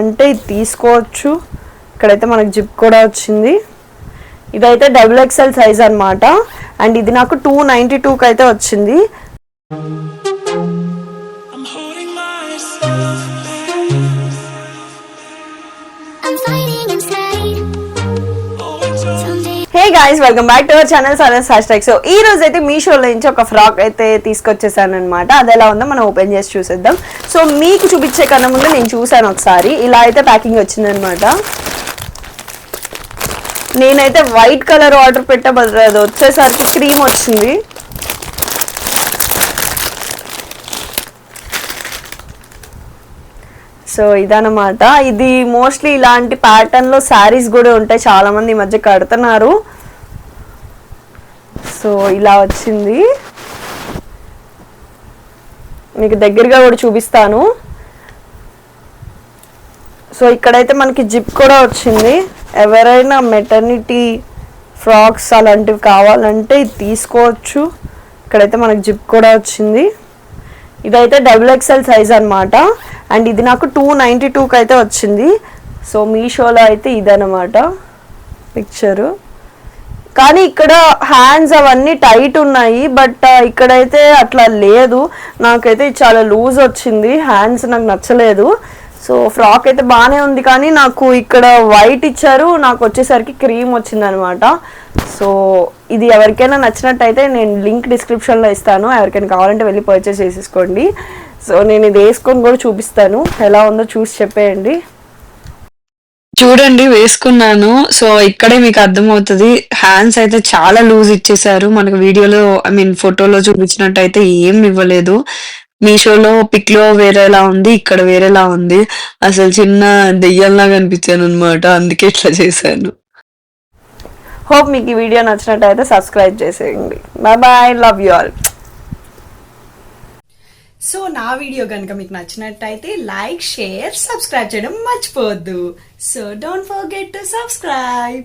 అంటే ఇది తీసుకోవచ్చు. ఇక్కడైతే మనకు జిప్ కూడా వచ్చింది. ఇదైతే XXL సైజ్ అనమాట. అండ్ ఇది నాకు 292కి అయితే వచ్చింది. Hey guys, welcome back to our channel #. So ఈ రోజు అయితే మీషోలో నుంచి ఒక ఫ్రాక్ అయితే తీసుకొచ్చేసాను అనమాట. అది ఎలా ఉందో మనం ఓపెన్ చేసి చూసేద్దాం. సో మీకు చూపించే కన్నా ముందు నేను చూసాను ఒకసారి. ఇలా అయితే ప్యాకింగ్ వచ్చిందనమాట. నేనైతే వైట్ కలర్ ఆర్డర్ పెట్టబోదు, అది వచ్చేసరికి క్రీమ్ వచ్చింది. సో ఇదన్నమాట. ఇది మోస్ట్లీ ఇలాంటి ప్యాటర్న్లో శారీస్ కూడా ఉంటాయి, చాలామంది ఈ మధ్య కడుతున్నారు. సో ఇలా వచ్చింది, మీకు దగ్గరగా కూడా చూపిస్తాను. సో ఇక్కడైతే మనకి జిప్ కూడా వచ్చింది. ఎవరైనా మెటర్నిటీ ఫ్రాక్స్ అలాంటివి కావాలంటే ఇది తీసుకోవచ్చు. ఇక్కడైతే మనకి జిప్ కూడా వచ్చింది. ఇదైతే XXL సైజ్ అనమాట. అండ్ ఇది నాకు 292కి అయితే వచ్చింది. సో మీషోలో అయితే ఇదనమాట పిక్చరు. కానీ ఇక్కడ హ్యాండ్స్ అవన్నీ టైట్ ఉన్నాయి, బట్ ఇక్కడైతే అట్లా లేదు. నాకైతే చాలా లూజ్ వచ్చింది, హ్యాండ్స్ నాకు నచ్చలేదు. సో ఫ్రాక్ అయితే బాగానే ఉంది, కానీ నాకు ఇక్కడ వైట్ ఇచ్చారు, నాకు వచ్చేసరికి క్రీమ్ వచ్చింది అనమాట. సో ఇది ఎవరికైనా నచ్చినట్టయితే నేను లింక్ డిస్క్రిప్షన్లో ఇస్తాను, ఎవరికైనా కావాలంటే వెళ్ళి పర్చేస్ చేసేసుకోండి. సో నేను ఇది వేసుకొని కూడా చూపిస్తాను, ఎలా ఉందో చూసి చెప్పేయండి. చూడండి వేసుకున్నాను. సో ఇక్కడే మీకు అర్థమవుతుంది, హ్యాండ్స్ అయితే చాలా లూజ్ ఇచ్చేసారు. మనకు వీడియోలో ఫోటోలో చూపించినట్టయితే ఏం ఇవ్వలేదు. మీషోలో పిక్ లో వేరేలా ఉంది, ఇక్కడ వేరేలా ఉంది. అసలు చిన్న దెయ్యంలాగా అనిపించాను అనమాట, అందుకే ఇట్లా చేశాను. హోప్ మీకు ఈ వీడియో నచ్చినట్టయితే సబ్స్క్రైబ్ చేసేయండి. Bye bye, love you all. So నా వీడియో కనుక మీకు నచ్చినట్టయితే లైక్, షేర్, సబ్స్క్రైబ్ చేయడం మర్చిపోవద్దు. So don't forget to subscribe.